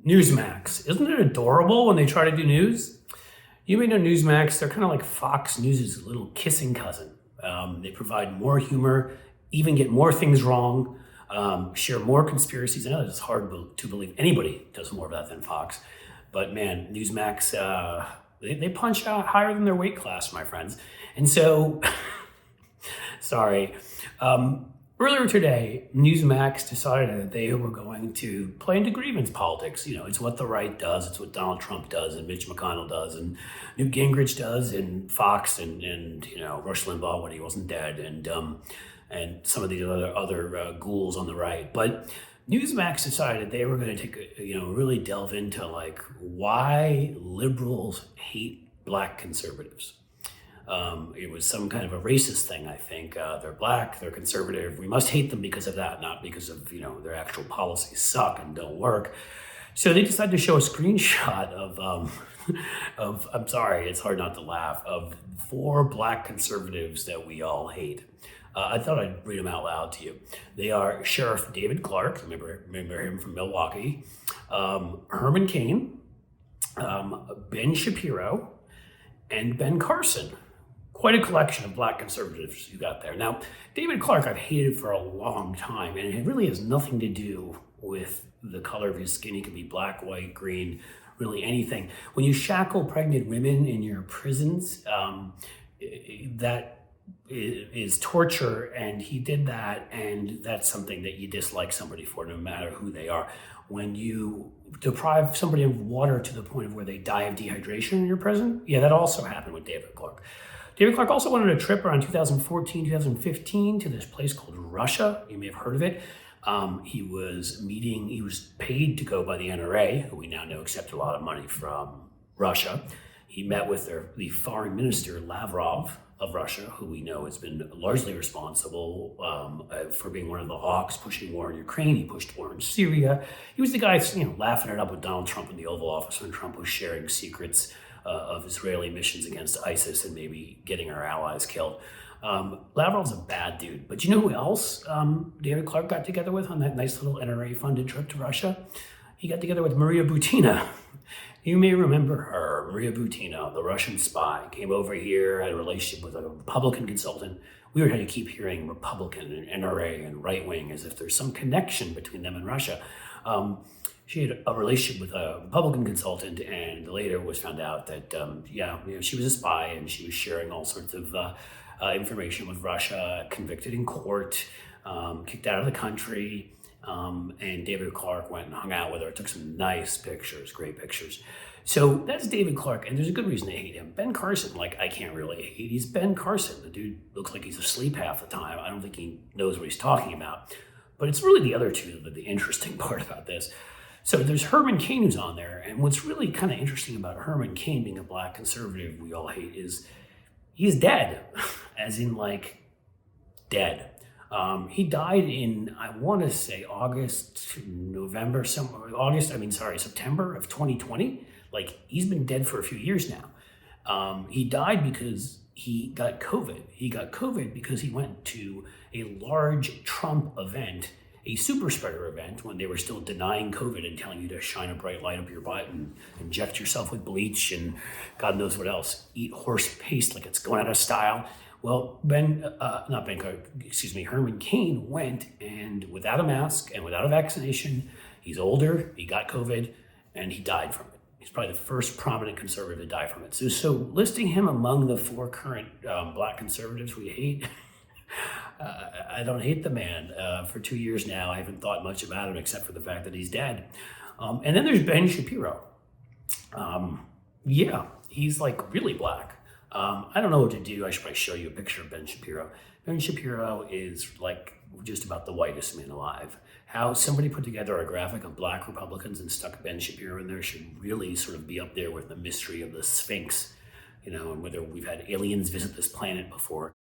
Newsmax. Isn't it adorable when they try to do news? You may know Newsmax. They're kind of like Fox News' little kissing cousin. They provide more humor, even get more things wrong, share more conspiracies. I know it's hard to believe anybody does more of that than Fox. But man, Newsmax, they punch out higher than their weight class, my friends. And so, sorry. Earlier today, Newsmax decided that they were going to play into grievance politics. You know, it's what the right does. It's what Donald Trump does and Mitch McConnell does and Newt Gingrich does and Fox and you know, Rush Limbaugh when he wasn't dead and some of these other ghouls on the right. But Newsmax decided they were going to really delve into like why liberals hate black conservatives. It was some kind of a racist thing, I think. They're black, they're conservative. We must hate them because of that, not because of, their actual policies suck and don't work. So they decided to show a screenshot of I'm sorry, it's hard not to laugh, of 4 black conservatives that we all hate. I thought I'd read them out loud to you. They are Sheriff David Clark, remember him from Milwaukee, Herman Cain, Ben Shapiro, and Ben Carson. Quite a collection of black conservatives you got there. Now, David Clark I've hated for a long time, and it really has nothing to do with the color of his skin. He can be black, white, green, really anything. When you shackle pregnant women in your prisons, that is torture, and he did that, and that's something that you dislike somebody for, no matter who they are. When you deprive somebody of water to the point of where they die of dehydration in your prison, yeah, that also happened with David Clark. David Clark also went on a trip around 2014, 2015 to this place called Russia. You may have heard of it. He was paid to go by the NRA, who we now know accepted a lot of money from Russia. He met with the foreign minister, Lavrov, of Russia, who we know has been largely responsible for being one of the hawks pushing war in Ukraine. He pushed war in Syria. He was the guy, laughing it up with Donald Trump in the Oval Office when Trump was sharing secrets of Israeli missions against ISIS and maybe getting our allies killed. Lavrov's a bad dude, but you know who else David Clark got together with on that nice little NRA-funded trip to Russia? He got together with Maria Butina. You may remember her, Maria Butina, the Russian spy, came over here, had a relationship with a Republican consultant. Weird how you keep hearing Republican and NRA and right-wing as if there's some connection between them and Russia. She had a relationship with a Republican consultant, and later was found out that, she was a spy and she was sharing all sorts of information with Russia, convicted in court, kicked out of the country. And David Clark went and hung out with her, took some nice pictures, great pictures. So that's David Clark, and there's a good reason to hate him. Ben Carson, I can't really hate. He's Ben Carson. The dude looks like he's asleep half the time. I don't think he knows what he's talking about. But it's really the other two that are the interesting part about this. So there's Herman Cain who's on there, and what's really kind of interesting about Herman Cain being a black conservative we all hate is he's dead, as in dead. He died in, I want to say September of 2020. He's been dead for a few years now. He died because he got COVID. He got COVID because he went to a large Trump event, a super spreader event, when they were still denying COVID and telling you to shine a bright light up your butt and inject yourself with bleach and God knows what else, eat horse paste like it's going out of style. Well, Herman Cain went, and without a mask and without a vaccination, he's older, he got COVID, and he died from it. He's probably the first prominent conservative to die from it. So listing him among the 4 current black conservatives we hate, I don't hate the man. For 2 years now, I haven't thought much about him except for the fact that he's dead. And then there's Ben Shapiro. He's really black. I don't know what to do. I should probably show you a picture of Ben Shapiro. Ben Shapiro is just about the whitest man alive. How somebody put together a graphic of black Republicans and stuck Ben Shapiro in there should really sort of be up there with the mystery of the Sphinx, and whether we've had aliens visit this planet before.